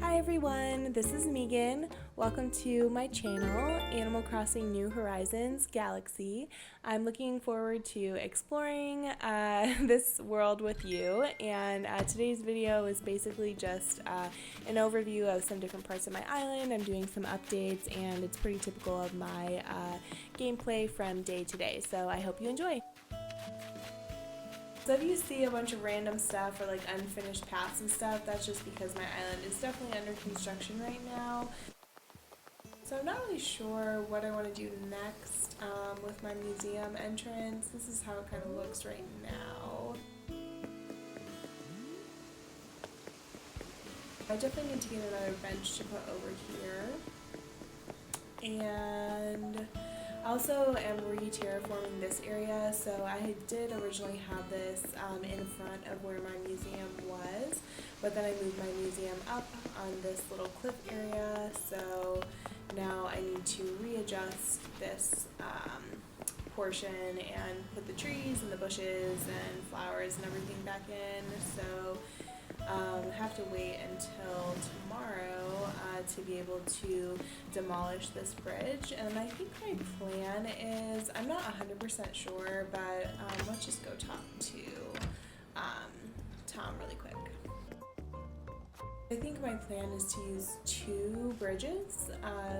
Hi everyone, this is Megan. Welcome to my channel, Animal Crossing New Horizons Galaxy. I'm looking forward to exploring this world with you, and today's video is basically just an overview of some different parts of my island. I'm doing some updates, and it's pretty typical of my gameplay from day to day, so I hope you enjoy. So if you see a bunch of random stuff or like unfinished paths and stuff, that's just because my island is definitely under construction right now. So I'm not really sure what I want to do next with my museum entrance. This is how it kind of looks right now. I definitely need to get another bench to put over here. And I also am re-terraforming this area, so I did originally have this in front of where my museum was, but then I moved my museum up on this little cliff area, so now I need to readjust this portion and put the trees and the bushes and flowers and everything back in, so have to wait until tomorrow to be able to demolish this bridge. And I think my plan is, I'm not 100% sure, but let's just go talk to Tom really quick. I think my plan is to use 2 bridges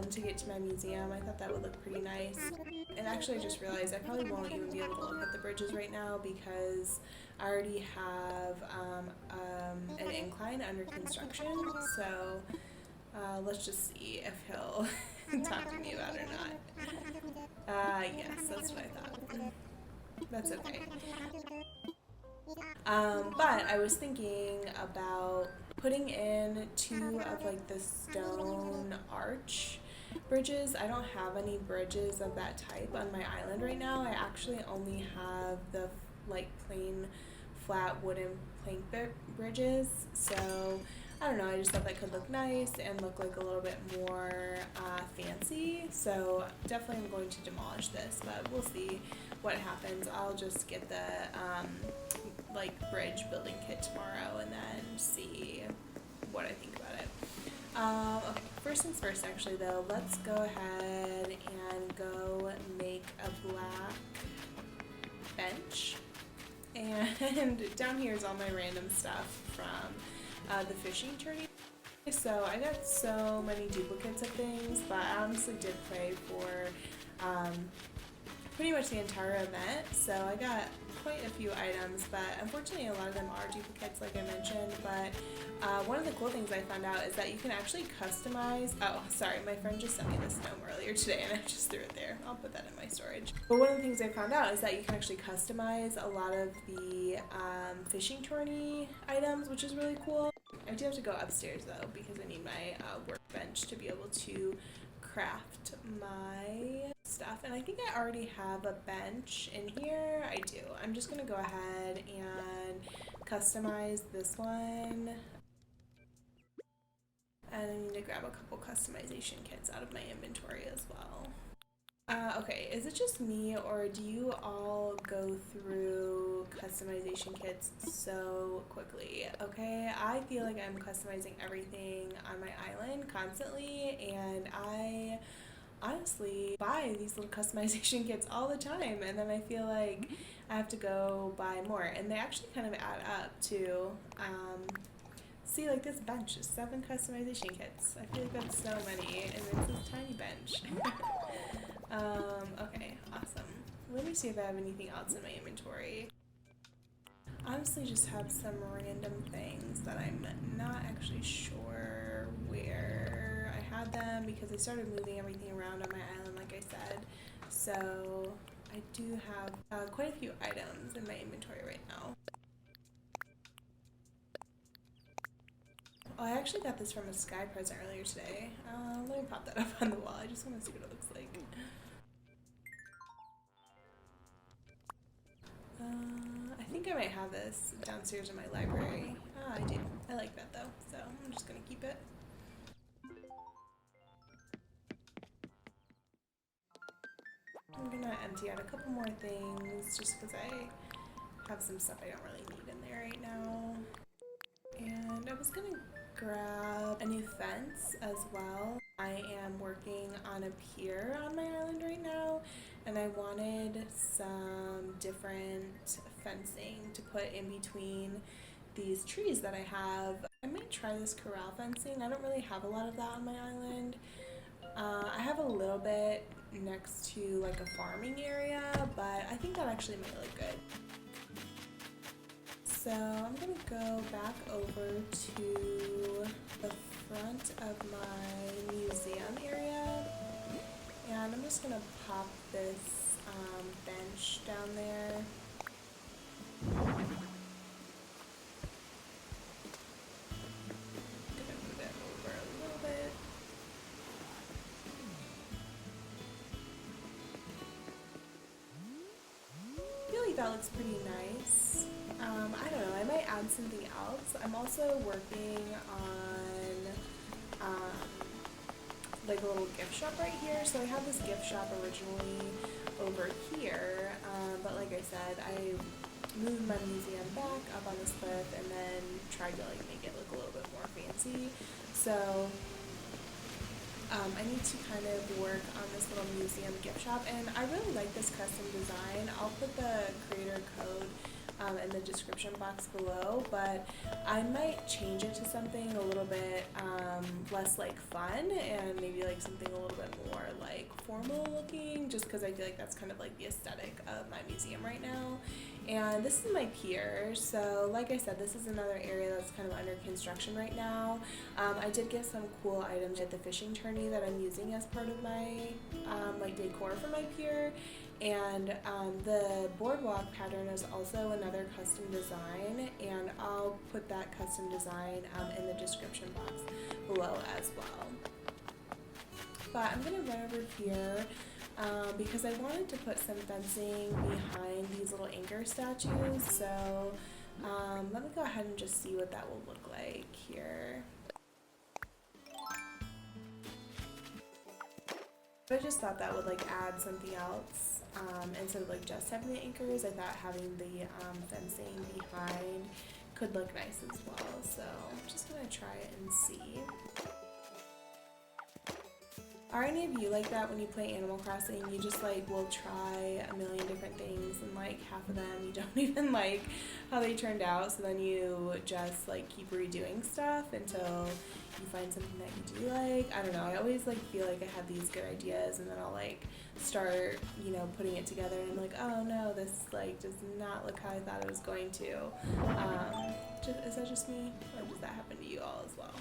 to get to my museum. I thought that would look pretty nice. And actually I just realized I probably won't even be able to look at the bridges right now because I already have an incline under construction. So let's just see if he'll talk to me about it or not. Yes, that's what I thought. That's okay. But I was thinking about putting in 2 of like the stone arch bridges. I don't have any bridges of that type on my island right now. I actually only have the like plain flat wooden plank bridges, so I don't know, I just thought that could look nice and look like a little bit more fancy, so definitely I'm going to demolish this, but we'll see what happens. I'll just get the like bridge building kit tomorrow and then see what I think about it. Okay, first things first actually though, let's go ahead and go make a black bench. And down here is all my random stuff from the fishing tourney. So I got so many duplicates of things, but I honestly did play for pretty much the entire event, so I got quite a few items, but unfortunately a lot of them are duplicates like I mentioned. But one of the cool things I found out is that you can actually customize, oh sorry, my friend just sent me this gnome earlier today and I just threw it there. I'll put that in my storage. But one of the things I found out is that you can actually customize a lot of the fishing tourney items, which is really cool. I do have to go upstairs though because I need my workbench to be able to craft my stuff, and I think I already have a bench in here. I do. I'm just gonna go ahead and customize this one, and I need to grab a couple customization kits out of my inventory as well. Okay, is it just me or do you all go through customization kits so quickly? Okay, I feel like I'm customizing everything on my island constantly, and I honestly buy these little customization kits all the time, and then I feel like I have to go buy more, and they actually kind of add up to see, like this bench is 7 customization kits. I feel like that's so many, and it's this tiny bench. Okay, awesome. Let me see if I have anything else in my inventory. Honestly, just have some random things that I'm not actually sure where I had them because I started moving everything around on my island, like I said. So I do have quite a few items in my inventory right now. Oh, I actually got this from a Sky present earlier today. Let me pop that up on the wall. I just want to see what it looks like. I think I might have this downstairs in my library. Ah, I do. I like that though, so I'm just gonna keep it. I'm gonna empty out a couple more things just because I have some stuff I don't really need in there right now. And I was gonna grab a new fence as well. I am working on a pier on my island right now, and I wanted some different fencing to put in between these trees that I have. I might try this corral fencing. I don't really have a lot of that on my island. I have a little bit next to like a farming area, but I think that actually might look good. So I'm gonna go back over to the front of my museum area, and I'm just gonna pop this bench down there. Gonna move it over a little bit. I feel like that looks pretty nice. I don't know, I might add something else. I'm also working on like a little gift shop right here. So I had this gift shop originally over here, but like I said, I moved my museum back up on this cliff and then tried to like make it look a little bit more fancy. So I need to kind of work on this little museum gift shop, and I really like this custom design. I'll put the creator code in the description box below, but I might change it to something a little bit less like fun and maybe like something a little bit more like formal looking, just because I feel like that's kind of like the aesthetic of my museum right now. And this is my pier, so like I said, this is another area that's kind of under construction right now. I did get some cool items at the fishing tourney that I'm using as part of my like decor for my pier. And the boardwalk pattern is also another custom design, and I'll put that custom design in the description box below as well. But I'm gonna run over here because I wanted to put some fencing behind these little anchor statues. So let me go ahead and just see what that will look like here. I just thought that would like add something else. Instead of like just having the anchors, I thought having the fencing behind could look nice as well. So I'm just gonna try it and see. Are any of you like that when you play Animal Crossing? You just like will try a million different things, and like half of them you don't even like how they turned out, so then you just like keep redoing stuff until you find something that you do like. I don't know, I always like feel like I have these good ideas, and then I'll like start, you know, putting it together, and I'm like, oh no, this like does not look how I thought it was going to. Is that just me, or does that happen to you all as well?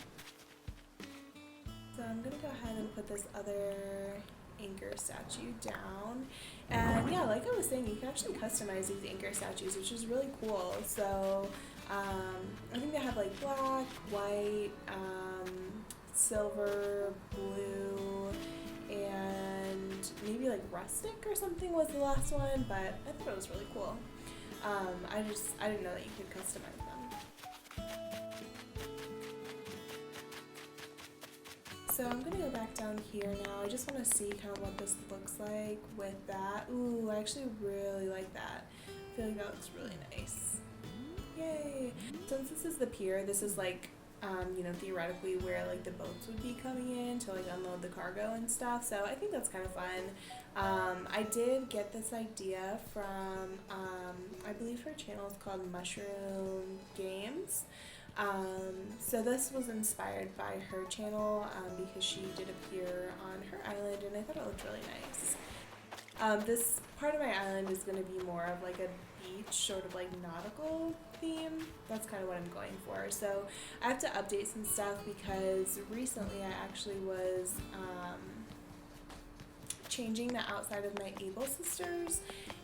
So I'm gonna go ahead and put this other anchor statue down. And yeah, like I was saying, you can actually customize these anchor statues, which is really cool. So I think they have like black, white, silver, blue, and maybe like rustic or something was the last one, but I thought it was really cool. I didn't know that you could customize them. So I'm gonna go back down here now. I just want to see kind of what this looks like with that. Ooh, I actually really like that. I feel like that looks really nice. Yay! Since this is the pier, this is like, you know, theoretically where like the boats would be coming in to like unload the cargo and stuff. So I think that's kind of fun. I did get this idea from, I believe her channel is called Mushroom Games. So this was inspired by her channel because she did a pier on her island, and I thought it looked really nice. This part of my island is going to be more of like a beach, sort of like nautical theme. That's kind of what I'm going for. So I have to update some stuff because recently I actually was changing the outside of my Able Sisters,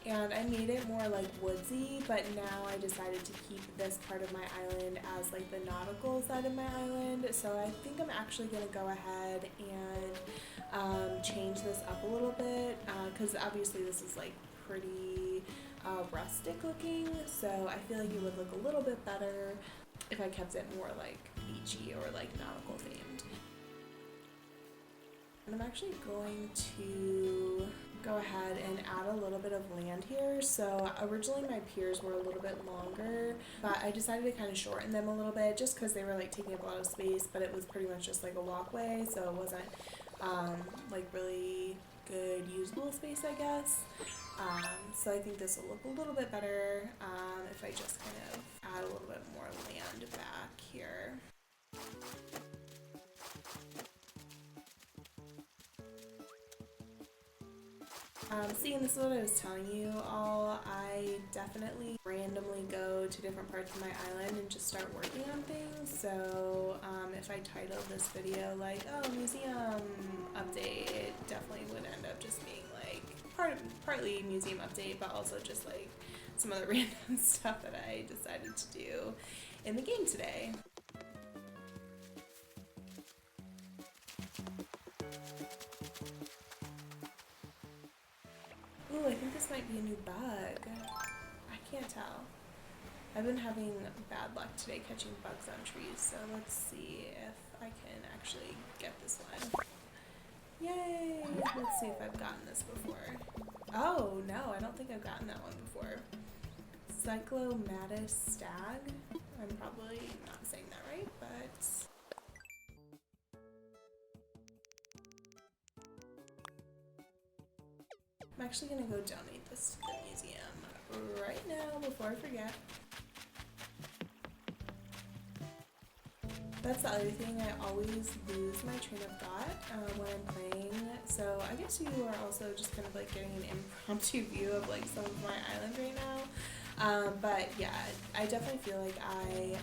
and I made it more like woodsy, but now I decided to keep this part of my island as like the nautical side of my island. So I think I'm actually going to go ahead and change this up a little bit because obviously this is like pretty rustic looking, so I feel like it would look a little bit better if I kept it more like beachy or like nautical themed. And I'm actually going to go ahead and add a little bit of land here. So originally my piers were a little bit longer, but I decided to kind of shorten them a little bit just because they were like taking up a lot of space, but it was pretty much just like a walkway, so it wasn't like really good usable space, I guess. So I think this will look a little bit better if I just kind of add a little bit more land back here. See, and this is what I was telling you all. I definitely randomly go to different parts of my island and just start working on things. So if I titled this video like, oh, museum update, it definitely would end up just being like partly museum update, but also just like some other random stuff that I decided to do in the game today. Ooh, I think this might be a new bug. I can't tell. I've been having bad luck today catching bugs on trees, so let's see if I can actually get this one. Yay! Let's see if I've gotten this before. Oh, no, I don't think I've gotten that one before. Cyclomatus stag? I'm probably not saying that right, but... I'm actually gonna go donate this to the museum right now before I forget. That's the other thing, I always lose my train of thought when I'm playing, so I guess you are also just kind of like getting an impromptu view of like some of my island right now. But yeah, I definitely feel like I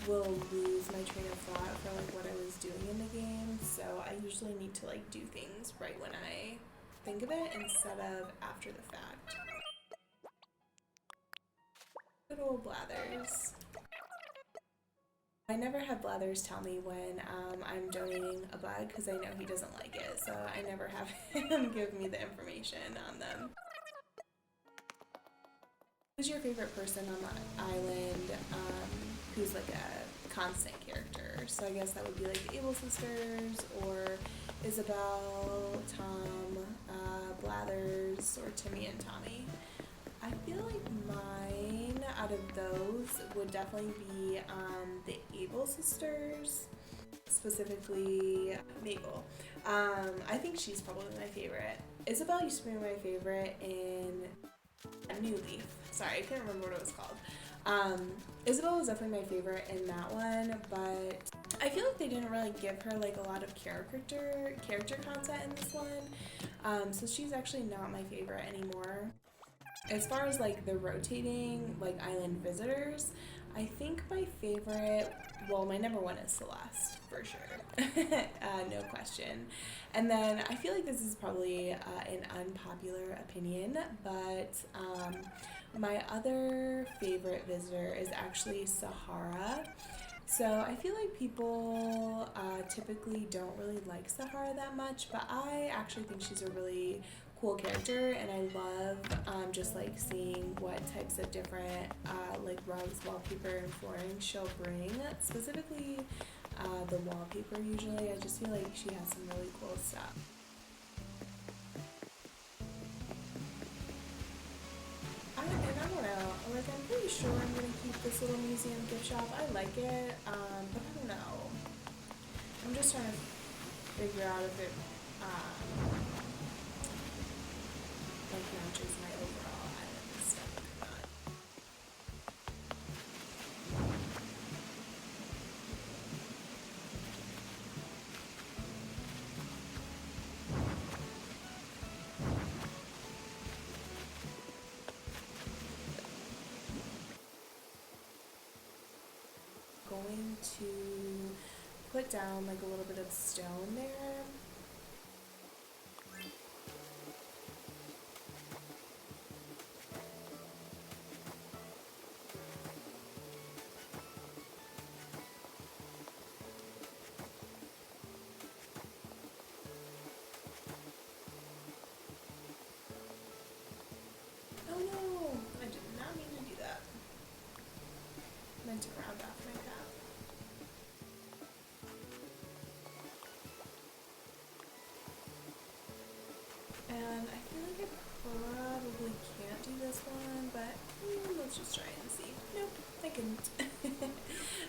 will lose my train of thought for like what I was doing in the game, so I usually need to like do things right when I think of it instead of after the fact. Good old Blathers. I never have Blathers tell me when I'm donating a bug because I know he doesn't like it, so I never have him give me the information on them. Who's your favorite person on the island who's like a constant character? So I guess that would be like the Able Sisters, or Isabel, Tom, Blathers, or Timmy and Tommy. I feel like mine out of those would definitely be the Able Sisters, specifically Mabel. I think she's probably my favorite. Isabel used to be my favorite in New Leaf. Sorry, I couldn't remember what it was called. Isabel was definitely my favorite in that one, but I feel like they didn't really give her like a lot of character content in this one, so she's actually not my favorite anymore. As far as like the rotating like island visitors, I think my favorite, well, my number one is Celeste for sure, no question. And then I feel like this is probably an unpopular opinion, but my other favorite visitor is actually Sahara. So I feel like people typically don't really like Sahara that much, but I actually think she's a really cool character, and I love just like seeing what types of different like rugs, wallpaper, and flooring she'll bring. Specifically the wallpaper usually. I just feel like she has some really cool stuff. I don't know, like I'm pretty sure I'm gonna keep this little museum gift shop. I like it, but I don't know. I'm just trying to figure out if it like matches my overall island aesthetic or not. Going to put down like a little bit of stone there. Oh no! I did not mean to do that. I meant to round off my path. Let's just try and see. Nope, I couldn't.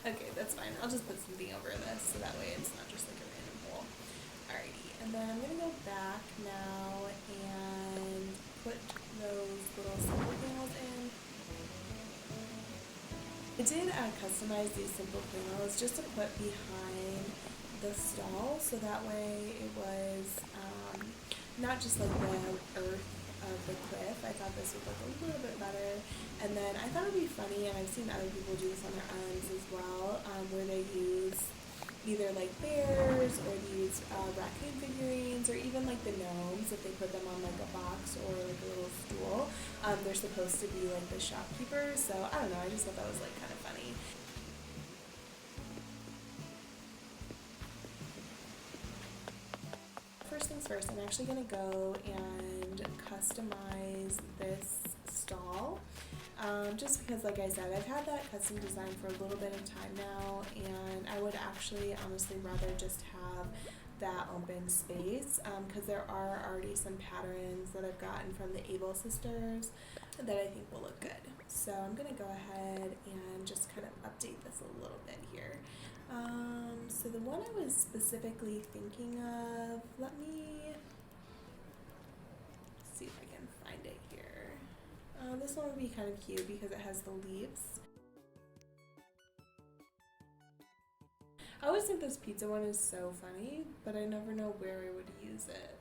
Okay, that's fine. I'll just put something over this so that way it's not just like a random hole. Alrighty, and then I'm gonna go back now and put those little simple panels in. I did customize these simple panels just to put behind the stall, so that way it was not just like the earth of the cliff. I thought this would look a little bit better. And then I thought it would be funny, and I've seen other people do this on their islands as well, where they use either like bears or these raccoon figurines, or even like the gnomes, if they put them on like a box or like a little stool. They're supposed to be like the shopkeepers, so I don't know, I just thought that was like kind of funny. First things first, I'm actually going to go and customize this stall. Just because, like I said, I've had that custom design for a little bit of time now, and I would actually honestly rather just have that open space, because there are already some patterns that I've gotten from the Able sisters that I think will look good. So I'm going to go ahead and just kind of update this a little bit here. So the one I was specifically thinking of, let me see if I can find it here. This one would be kind of cute because it has the leaves. I always think this pizza one is so funny, but I never know where I would use it.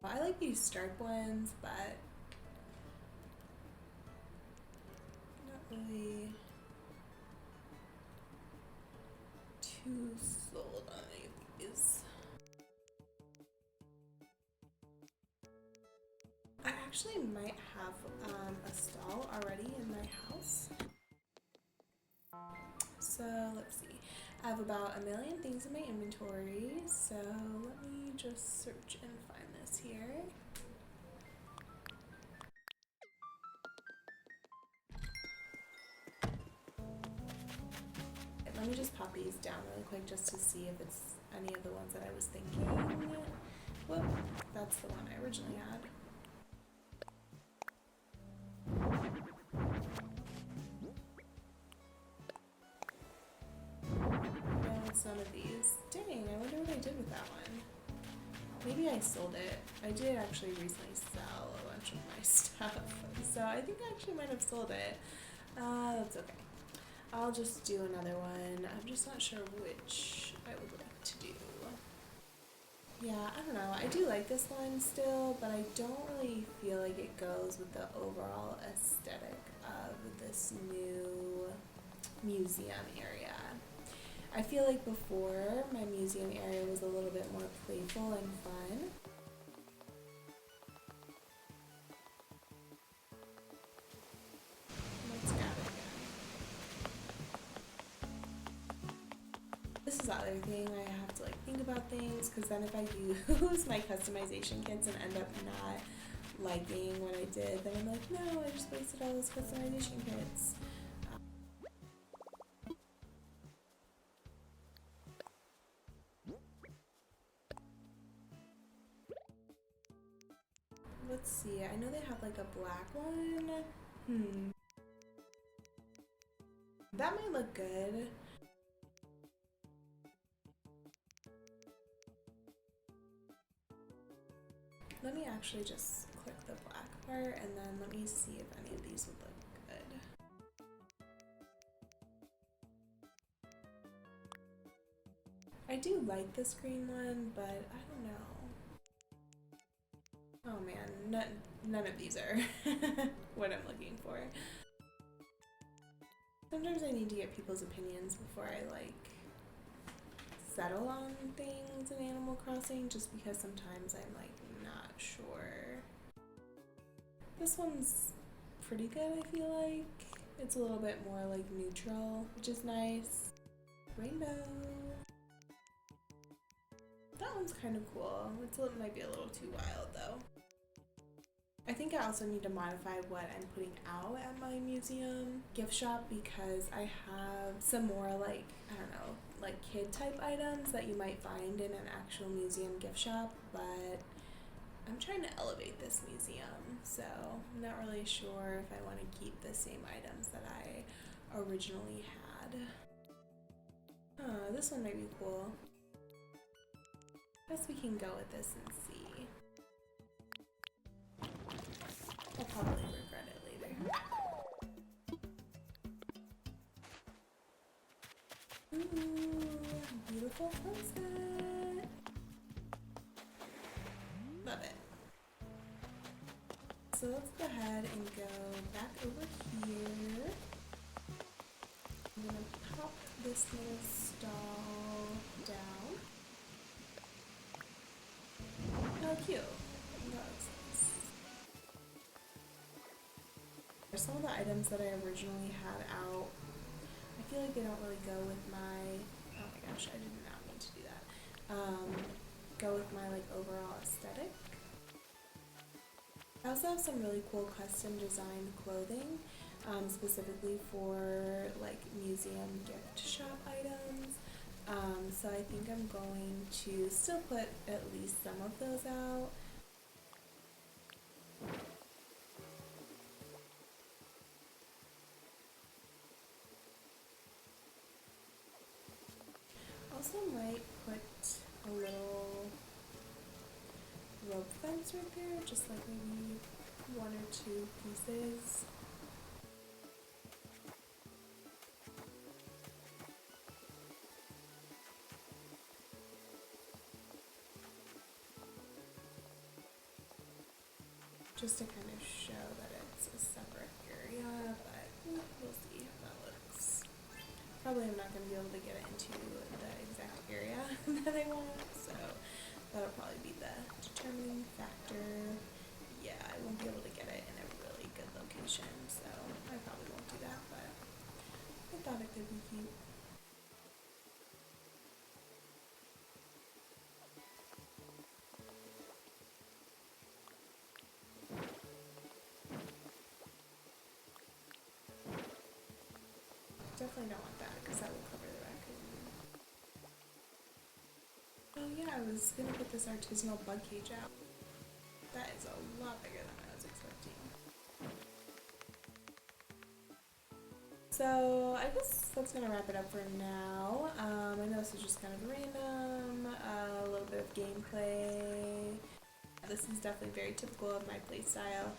I like these stripe ones, but not really too sold on any of these. I actually might have a stall already in my house. So let's see. I have about 1 million things in my inventory, so let me just search and find this here. Let me just pop these down really quick just to see if it's any of the ones that I was thinking. Whoop, that's the one I originally had. No, it's none of these. Dang, I wonder what I did with that one. Maybe I sold it. I did actually recently sell a bunch of my stuff, so I think I actually might have sold it. That's okay. I'll just do another one. I'm just not sure which I would like to do. Yeah, I don't know. I do like this one still, but I don't really feel like it goes with the overall aesthetic of this new museum area. I feel like before, my museum area was a little bit more playful and fun. Let's grab it again. This is the other thing, I have to like think about things, because then if I use my customization kits and end up not liking what I did, then I'm like, no, I just wasted all those customization kits. Let's see, I know they have like a black one. That might look good. Let me actually just click the black part, and then let me see if any of these would look good. I do like this green one, but I don't know. Oh man, none of these are what I'm looking for. Sometimes I need to get people's opinions before I like settle on things in Animal Crossing, just because sometimes I'm like not sure. This one's pretty good, I feel like. It's a little bit more like neutral, which is nice. Rainbow. That one's kind of cool. It might be a little too wild though. I think I also need to modify what I'm putting out at my museum gift shop, because I have some more like, I don't know, like kid type items that you might find in an actual museum gift shop, but I'm trying to elevate this museum, so I'm not really sure if I want to keep the same items that I originally had. This one might be cool. I guess we can go with this and see. I'll probably regret it later. Ooh, beautiful sunset. Love it. So let's go ahead and go back over here. I'm gonna pop this little stall down. Oh, cute. That looks nice. There's some of the items that I originally had out. I feel like they don't really go with my, oh my gosh, I did not mean to do that. Go with my like overall aesthetic. I also have some really cool custom designed clothing, specifically for like museum gift shop items. So I think I'm going to still put at least some of those out. Also might put a little rope fence right there, just like maybe 1 or 2 pieces. Just to kind of show that it's a separate area, but we'll see how that looks. Probably I'm not going to be able to get it into the exact area that I want, so that'll probably be the determining factor. Yeah, I won't be able to get it in a really good location, so I probably won't do that, but I thought it could be cute. Definitely don't want that because that will cover the raccoon. Oh yeah, I was gonna put this artisanal bug cage out. That is a lot bigger than I was expecting. So I guess that's gonna wrap it up for now. I know this is just kind of random, a little bit of gameplay. This is definitely very typical of my playstyle.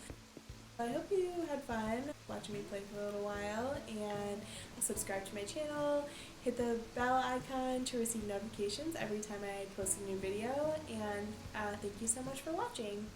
I hope you had fun watching me play for a little while, and subscribe to my channel, hit the bell icon to receive notifications every time I post a new video, and thank you so much for watching.